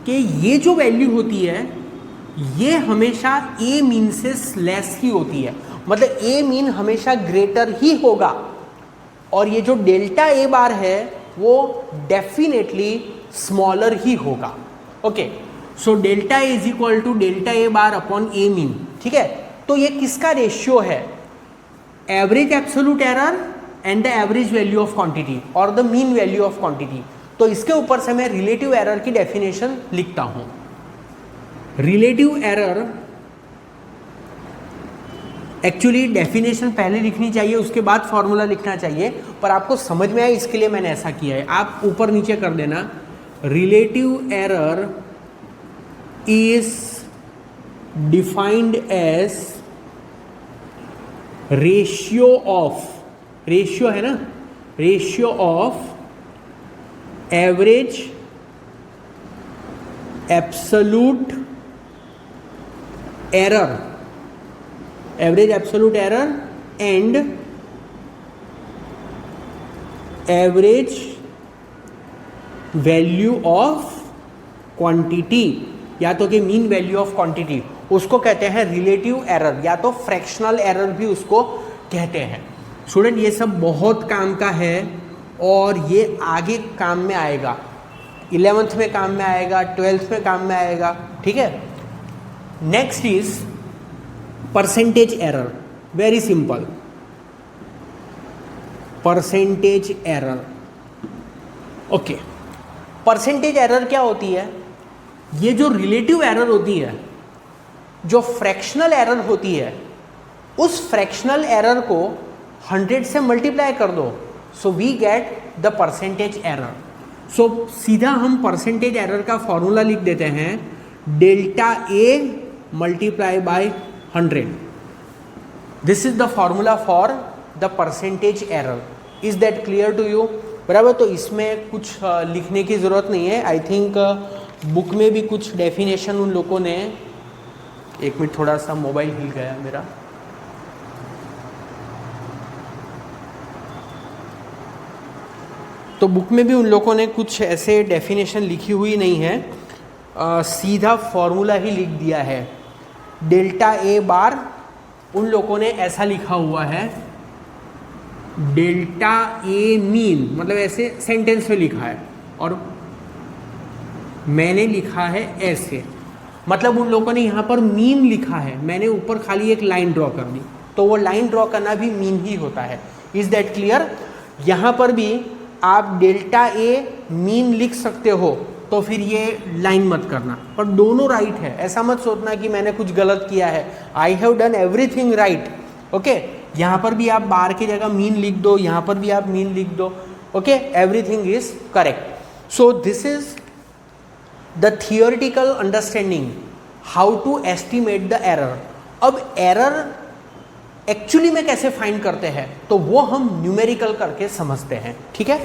कि ये जो वैल्यू होती है ये हमेशा ए मीन से लेस ही होती है, मतलब ए मीन हमेशा ग्रेटर ही होगा, और ये जो डेल्टा ए बार है वो डेफिनेटली स्मॉलर ही होगा। Okay, so delta A is equal to delta A bar upon A mean. ठीक है, तो ये किसका रेशियो है? Average absolute error and the average value of quantity और the mean value of quantity. तो इसके ऊपर से मैं रिलेटिव एरर की डेफिनेशन लिखता हूं। रिलेटिव एरर, एक्चुअली डेफिनेशन पहले लिखनी चाहिए उसके बाद फॉर्मूला लिखना चाहिए, पर आपको समझ में आए इसके लिए मैंने ऐसा किया है। आप ऊपर नीचे कर देना। Relative error is defined as ratio of, ratio है ना, ratio of average absolute error, average absolute error and average value of quantity, या तो कि मीन वैल्यू ऑफ क्वांटिटी, उसको कहते हैं रिलेटिव एरर, या तो फ्रैक्शनल एरर भी उसको कहते हैं। स्टूडेंट ये सब बहुत काम का है और ये आगे काम में आएगा, 11th में काम में आएगा, 12th में काम में आएगा। ठीक है, next is percentage error. Very simple, percentage error. Okay, percentage error क्या होती है? ये जो रिलेटिव एरर होती है, जो फ्रैक्शनल एरर होती है, उस फ्रैक्शनल एरर को 100 से मल्टीप्लाई कर दो, so we get the percentage error. So सीधा हम परसेंटेज एरर का फॉर्मूला लिख देते हैं, delta A multiply by 100। This is the formula for the percentage error. Is that clear to you? बराबर. तो इसमें कुछ लिखने की ज़रूरत नहीं है. आई थिंक बुक में भी कुछ डेफिनेशन उन लोगों ने, एक मिनट थोड़ा सा मोबाइल हिल गया मेरा. तो बुक में भी उन लोगों ने कुछ ऐसे डेफिनेशन लिखी हुई नहीं है, सीधा फॉर्मूला ही लिख दिया है. डेल्टा ए बार उन लोगों ने ऐसा लिखा हुआ है, डेल्टा ए मीन, मतलब ऐसे सेंटेंस में लिखा है और मैंने लिखा है ऐसे. मतलब उन लोगों ने यहाँ पर मीन लिखा है, मैंने ऊपर खाली एक लाइन ड्रॉ कर दी. तो वो लाइन ड्रॉ करना भी मीन ही होता है. Is that clear? यहाँ पर भी आप डेल्टा ए मीन लिख सकते हो, तो फिर ये लाइन मत करना. पर दोनों राइट है, ऐसा मत सोचना कि मैंने कुछ गलत किया है. I have done everything right. Okay, यहाँ पर भी आप बार की जगह मीन लिख दो, यहाँ पर भी आप मीन लिख दो. Okay, everything is correct. So this is the theoretical understanding how to estimate the error. अब एरर एक्चुअली में कैसे फाइंड करते हैं, तो वो हम न्यूमेरिकल करके समझते हैं. ठीक है.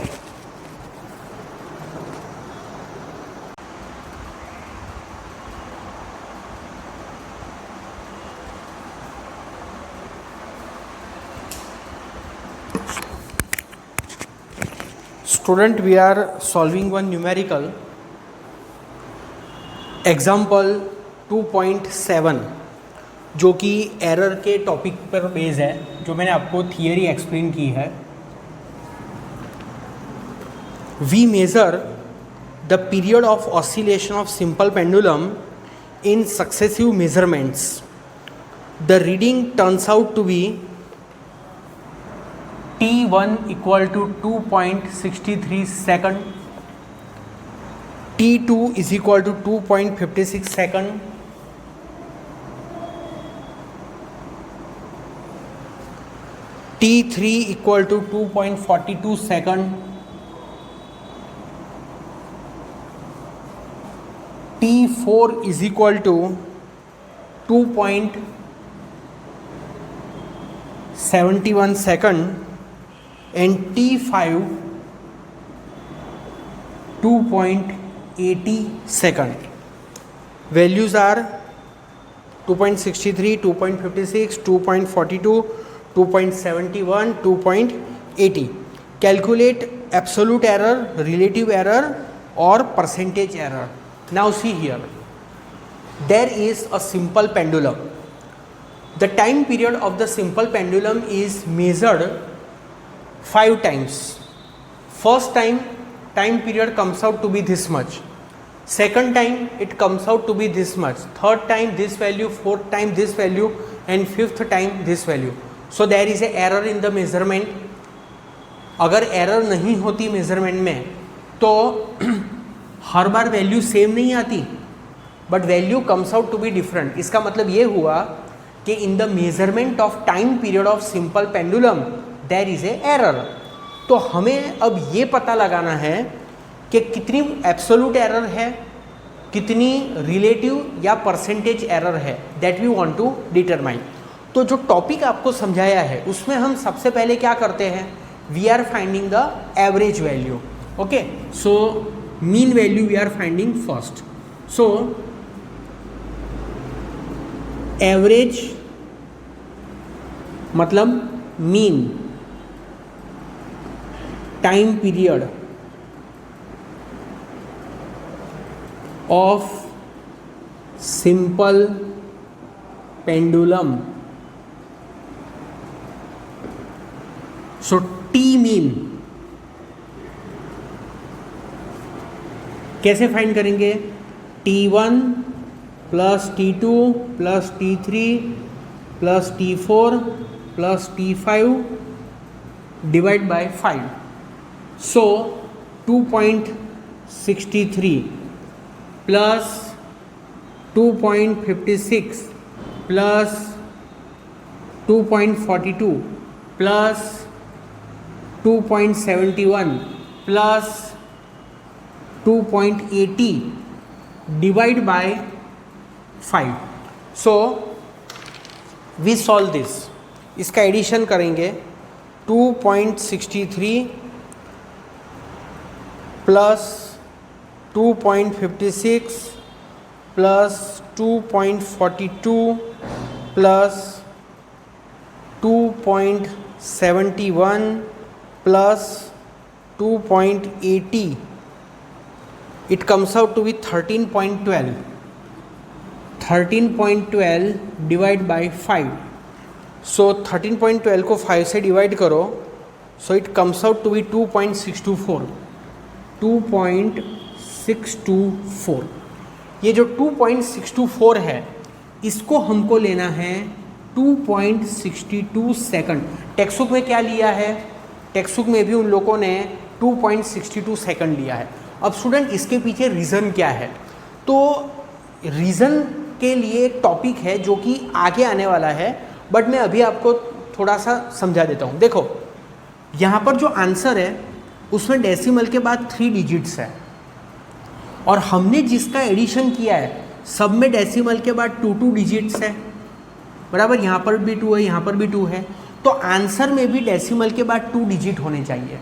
Student, we are solving one numerical example 2.7, जो कि एरर के टॉपिक पर बेस है, जो मैंने आपको थियरी एक्सप्लेन की है. We measure the period of oscillation of simple pendulum in successive measurements. The reading turns out to be T1 equal to 2.63 second, T2 is equal to 2.56 second, T3 equal to 2.42 second, T4 is equal to 2.71 second, and T5 2.80 second. Values are 2.63, 2.56, 2.42, 2.71, 2.80. Calculate absolute error, relative error or percentage error. Now see here, there is a simple pendulum. The time period of the simple pendulum is measured 5 times. First time period comes out to be this much. Second time it comes out to be this much. Third time this value, fourth time this value, and fifth time this value. So there is a error in the measurement. अगर error नहीं होती measurement में तो हर बार value same नहीं आती, but value comes out to be different. इसका मतलब ये हुआ कि in the measurement of time period of simple pendulum there is a error. तो हमें अब ये पता लगाना है कि कितनी एब्सोल्यूट एरर है, कितनी रिलेटिव या परसेंटेज एरर है, that we want to determine. तो जो टॉपिक आपको समझाया है उसमें हम सबसे पहले क्या करते हैं, we are finding the average value. Okay, so mean value we are finding first. So average मतलब mean time period of simple pendulum. So T mean कैसे फाइंड करेंगे, T1 plus T2 plus T3 plus T4 plus T5 divide by 5. So 2.63 plus 2.56 plus 2.42 plus 2.71 plus 2.80 divide by 5. So we solve this. इसका addition करेंगे 2.63 plus 2.56 plus 2.42 plus 2.71 plus 2.80, it comes out to be 13.12. 13.12 divide by 5. So 13.12 को 5 से divide करो, so it comes out to be 2.624. 2.624. ये जो 2.624 है इसको हमको लेना है 2.62 सेकंड. टेक्स्ट में क्या लिया है? टेक्स्ट में भी उन लोगों ने 2.62 सेकंड लिया है. अब स्टूडेंट इसके पीछे रीज़न क्या है? तो रीज़न के लिए एक टॉपिक है जो कि आगे आने वाला है, बट मैं अभी आपको थोड़ा सा समझा देता हूँ. देखो यहाँ पर जो आंसर है उसमें डेसिमल के बाद 3 डिजिट्स है और हमने जिसका एडिशन किया है सब में डेसिमल के बाद 2 डिजिट्स है. बराबर, यहाँ पर भी 2 है, यहाँ पर भी 2 है. तो आंसर में भी डेसिमल के बाद 2 डिजिट होने चाहिए.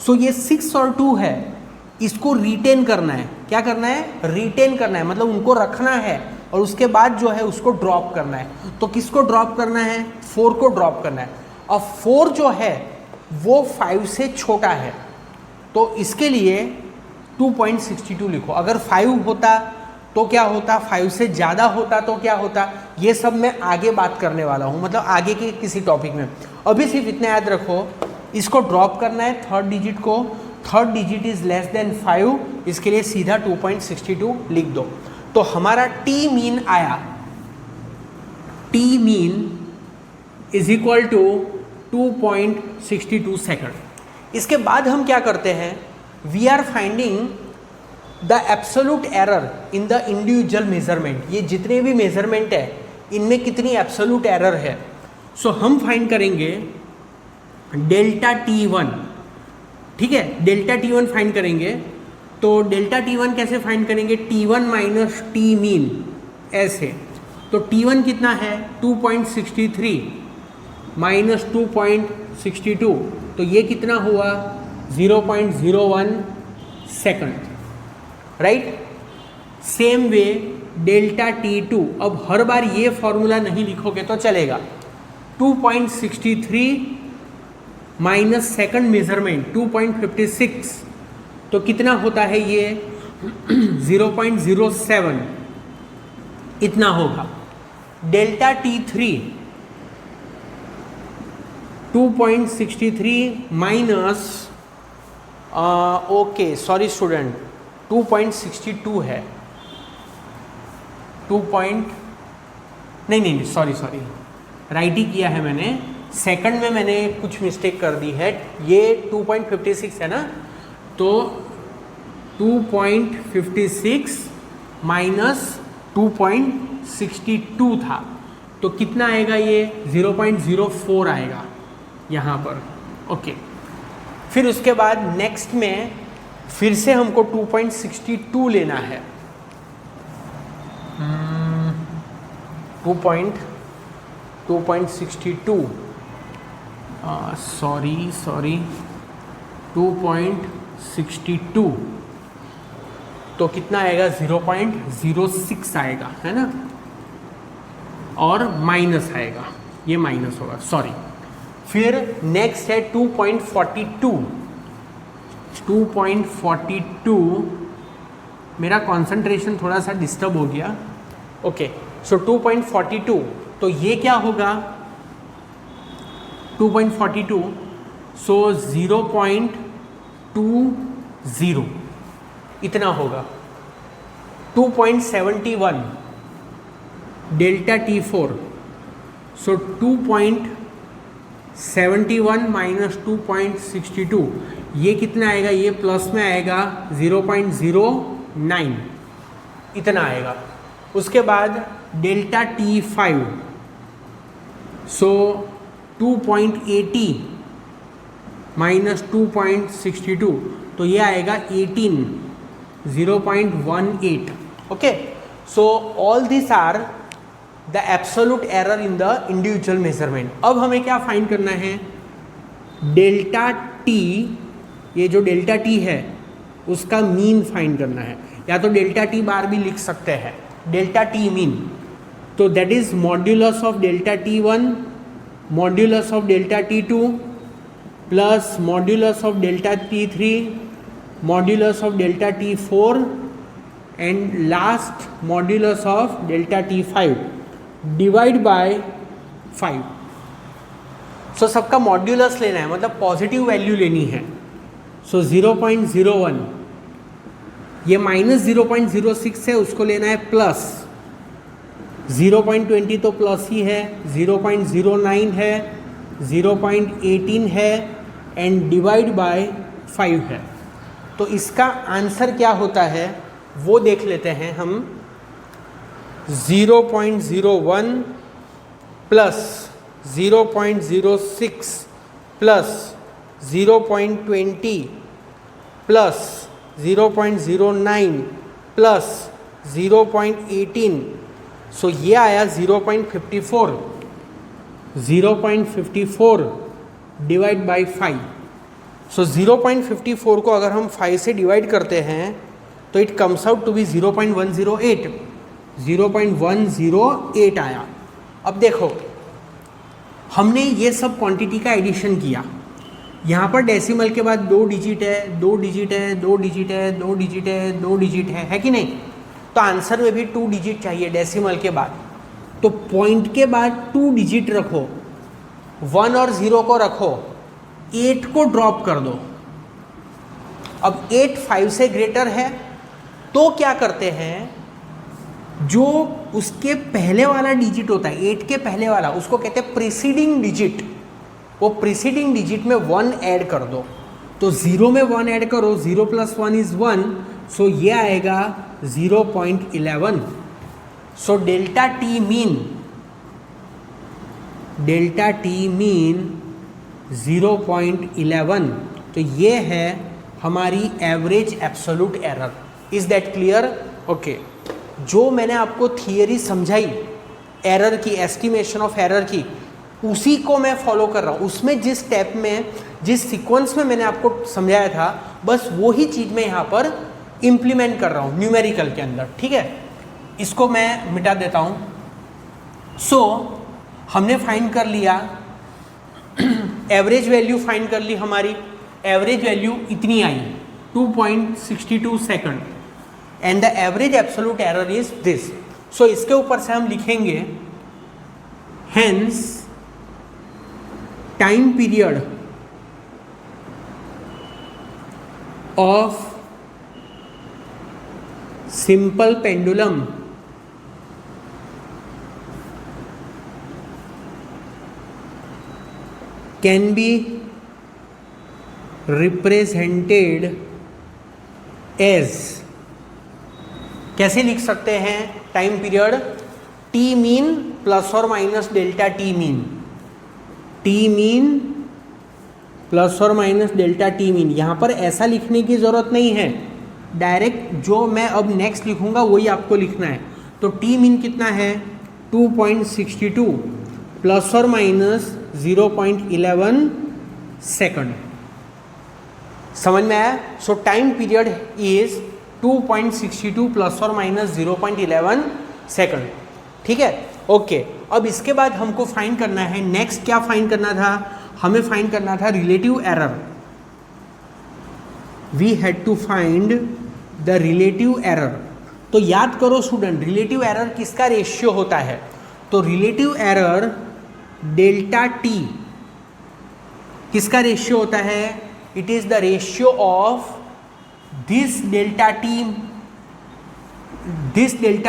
सो ये 6 और 2 है, इसको रिटेन करना है. क्या करना है? रिटेन करना है, मतलब उनको रखना है और उसके बाद जो है उसको ड्रॉप करना है. तो किसको ड्रॉप करना है? 4 को ड्रॉप करना है. और 4 जो है वो 5 से छोटा है, तो इसके लिए 2.62 लिखो. अगर 5 होता तो क्या होता, 5 से ज़्यादा होता तो क्या होता, ये सब मैं आगे बात करने वाला हूँ, मतलब आगे के किसी टॉपिक में. अभी सिर्फ इतना याद रखो, इसको ड्रॉप करना है थर्ड डिजिट को. Third digit is less than 5, इसके लिए सीधा 2.62 लिख दो. तो हमारा टी मीन आया, T mean is equal to 2.62 second. इसके बाद हम क्या करते हैं? We are finding the absolute error in the individual measurement. ये जितने भी मेजरमेंट है इनमें कितनी एब्सोल्यूट एरर है. सो हम फाइंड करेंगे डेल्टा T1. ठीक है, डेल्टा T1 फाइंड करेंगे. तो डेल्टा T1 कैसे फाइंड करेंगे? T1 माइनस टी मीन, ऐसे. तो T1 कितना है? 2.63 माइनस 2.62, तो ये कितना हुआ? 0.01 second. Right. Same way delta T2. अब हर बार ये फॉर्मूला नहीं लिखोगे तो चलेगा. 2.63 माइनस सेकंड मेजरमेंट 2.56, तो कितना होता है ये? 0.07 इतना होगा. Delta T3 2.63 minus, okay sorry student, 2.62 है. नहीं सॉरी राइट ही किया है मैंने. सेकंड में मैंने कुछ मिस्टेक कर दी है. ये 2.56 है ना, तो 2.56 माइनस 2.62 था, तो कितना आएगा ये? 0.04 आएगा यहाँ पर. ओके. फिर उसके बाद नेक्स्ट में फिर से हमको 2.62 लेना है. 2.62 सॉरी 2.62, तो कितना आएगा? 0.06 आएगा, है ना, और माइनस आएगा, ये माइनस होगा, सॉरी. फिर नेक्स्ट है 2.42. 2.42, मेरा कंसंट्रेशन थोड़ा सा डिस्टर्ब हो गया. ओके, सो 2.42, तो ये क्या होगा? 2.42, सो 0.20 इतना होगा. 2.71 डेल्टा T4, सो 2.71 माइनस 2.62, ये कितना आएगा? ये प्लस में आएगा, 0.09 इतना आएगा. उसके बाद डेल्टा T5, सो 2.80 माइनस 2.62, तो ये आएगा 18, 0.18. Okay, so all this are the absolute error in the individual measurement. अब हमें क्या फाइंड करना है, डेल्टा टी, ये जो डेल्टा टी है उसका मीन फाइंड करना है, या तो डेल्टा टी बार भी लिख सकते हैं, डेल्टा टी मीन। तो that is modulus of delta T one, modulus of delta T two plus modulus of delta T three, modulus of delta T four and last modulus of delta T five divide by 5। सो सबका modulus लेना है, मतलब positive value लेनी है। सो 0.01, ये -0.06 है, उसको लेना है प्लस, 0.20 तो प्लस ही है, 0.09 है, 0.18 है एंड डिवाइड बाय 5 है। तो इसका आंसर क्या होता है वो देख लेते हैं हम। 0.01 प्लस 0.06 प्लस 0.20 प्लस 0.09 प्लस 0.18, सो ये आया 0.54, 0.54 डिवाइड बाई 5। सो 0.54 को अगर हम 5 से डिवाइड करते हैं तो it comes out to be 0.108, 0.108 आया। अब देखो हमने ये सब क्वांटिटी का एडिशन किया, यहाँ पर डेसिमल के बाद 2 डिजिट है, 2 डिजिट है, 2 डिजिट है, 2 डिजिट है, 2 डिजिट है कि नहीं? तो आंसर में भी 2 डिजिट चाहिए डेसिमल के बाद। तो पॉइंट के बाद 2 डिजिट रखो, 1 और 0 को रखो, 8 को ड्रॉप कर दो। अब 8 5 से ग्रेटर है तो क्या करते हैं, जो उसके पहले वाला डिजिट होता है 8 के पहले वाला, उसको कहते हैं प्रीसीडिंग डिजिट। वो प्रीसीडिंग डिजिट में 1 ऐड कर दो। तो 0 में 1 ऐड करो, 0 + 1 = 1, सो ये आएगा 0.11। So delta T mean 0.11। तो ये है हमारी average absolute error. Is that clear? Okay, जो मैंने आपको थियरी समझाई एरर की, एस्टिमेशन ऑफ एरर की, उसी को मैं फॉलो कर रहा हूँ। उसमें जिस स्टेप में, जिस सीक्वेंस में मैंने आपको समझाया था, बस वही चीज़ मैं यहाँ पर इम्प्लीमेंट कर रहा हूँ न्यूमेरिकल के अंदर। ठीक है, इसको मैं मिटा देता हूँ। सो हमने फाइंड कर लिया, एवरेज वैल्यू फाइंड कर ली हमारी। एवरेज वैल्यू इतनी आई 2.62 second and the average absolute error is this. So इसके ऊपर से हम लिखेंगे hence time period of simple pendulum can be represented as, कैसे लिख सकते हैं time period? T mean plus और minus delta T mean, T mean plus और माइनस डेल्टा टी मीन। यहाँ पर ऐसा लिखने की ज़रूरत नहीं है, डायरेक्ट जो मैं अब नेक्स्ट लिखूँगा वही आपको लिखना है। तो टी मीन कितना है 2.62 प्लस और माइनस 0.11 सेकंड। समझ में आया? सो टाइम पीरियड इज 2.62 प्लस और माइनस 0.11 सेकंड। ठीक है, ओके। अब इसके बाद हमको फाइंड करना है, नेक्स्ट क्या फाइंड करना था? हमें फाइंड करना था relative error. We had to find the relative error. तो याद करो स्टूडेंट, रिलेटिव एरर किसका रेशियो होता है? तो रिलेटिव एरर डेल्टा टी किसका रेशियो होता है? It is the ratio of this delta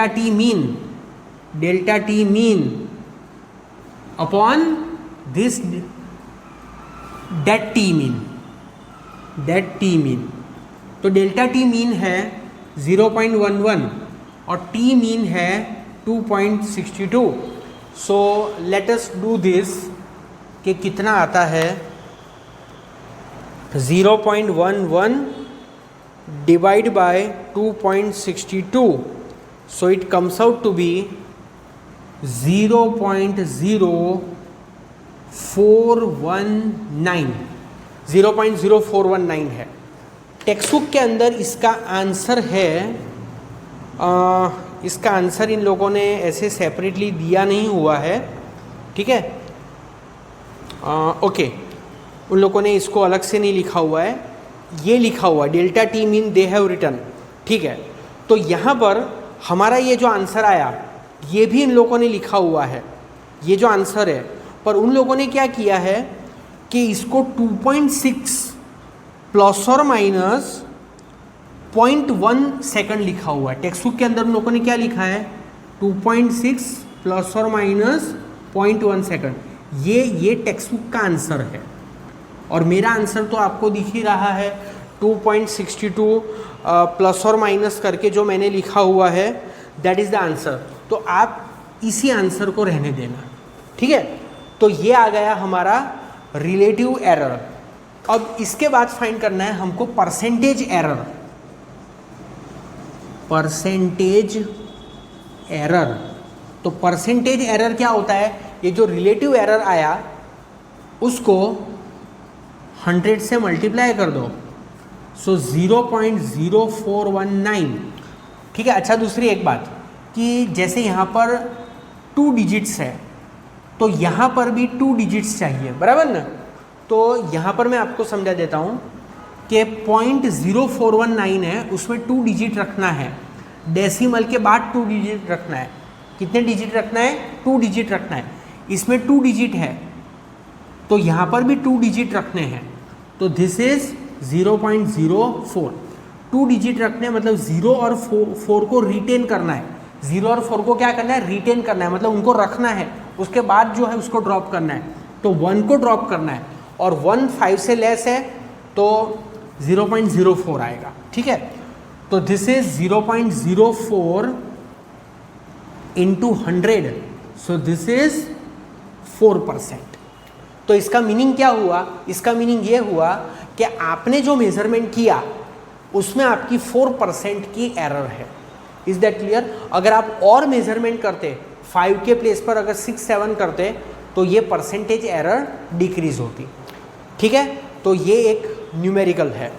T mean upon this that T mean. तो डेल्टा टी मीन है 0.11 और टी मीन है 2.62। So let us do this कि कितना आता है 0.11 divide by 2.62, so it comes out to be 0.0419 है। Text book के अंदर इसका आंसर है, इसका आंसर इन लोगों ने ऐसे सेपरेटली दिया नहीं हुआ है, ठीक है। ओके, उन लोगों ने इसको अलग से नहीं लिखा हुआ है, ये लिखा हुआ delta T mean they have written, ठीक है। तो यहाँ पर हमारा ये जो आंसर आया ये भी इन लोगों ने लिखा हुआ है, ये जो आंसर है, पर उन लोगों ने क्या किया है कि इसको 2.6 प्लस और माइनस 0.1 सेकंड लिखा हुआ है। टेक्स्ट बुक के अंदर उन लोगों ने क्या लिखा है 2.6 प्लस और माइनस 0.1 सेकंड, ये टेक्स्ट बुक का आंसर है। और मेरा आंसर तो आपको दिख ही रहा है 2.62 प्लस और माइनस करके जो मैंने लिखा हुआ है, दैट इज़ द आंसर। तो आप इसी आंसर को रहने देना, ठीक है। तो ये आ गया हमारा रिलेटिव एरर। अब इसके बाद फाइंड करना है हमको परसेंटेज एरर। परसेंटेज एरर, तो परसेंटेज एरर क्या होता है, ये जो रिलेटिव एरर आया उसको 100 से मल्टीप्लाई कर दो, सो 0.0419, ठीक है। अच्छा, दूसरी एक बात कि जैसे यहाँ पर 2 डिजिट्स है तो यहाँ पर भी 2 डिजिट्स चाहिए, बराबर ना। तो यहाँ पर मैं आपको समझा देता हूँ कि 0.0419 है, उसमें 2 डिजिट रखना है, डेसिमल के बाद 2 डिजिट रखना है। कितने डिजिट रखना है 2 डिजिट रखना है। इसमें 2 डिजिट है तो यहाँ पर भी 2 डिजिट रखने हैं, तो दिस इज 0.04। 2 डिजिट रखने मतलब 0 और 4 को रिटेन करना है। 0 और 4 को क्या करना है, रिटेन करना है, मतलब उनको रखना है, उसके बाद जो है उसको ड्रॉप करना है। तो 1 को ड्रॉप करना है और 1 5 से लेस है तो 0.04 आएगा, ठीक है। तो this is 0.04 into 100, so this is 4%। तो इसका मीनिंग क्या हुआ, इसका मीनिंग ये हुआ कि आपने जो मेजरमेंट किया उसमें आपकी 4% की एरर है। Is that clear. अगर आप और मेजरमेंट करते 5 के प्लेस पर अगर 6 7 करते तो ये परसेंटेज एरर डिक्रीज होती, ठीक है। तो ये एक न्यूमेरिकल है।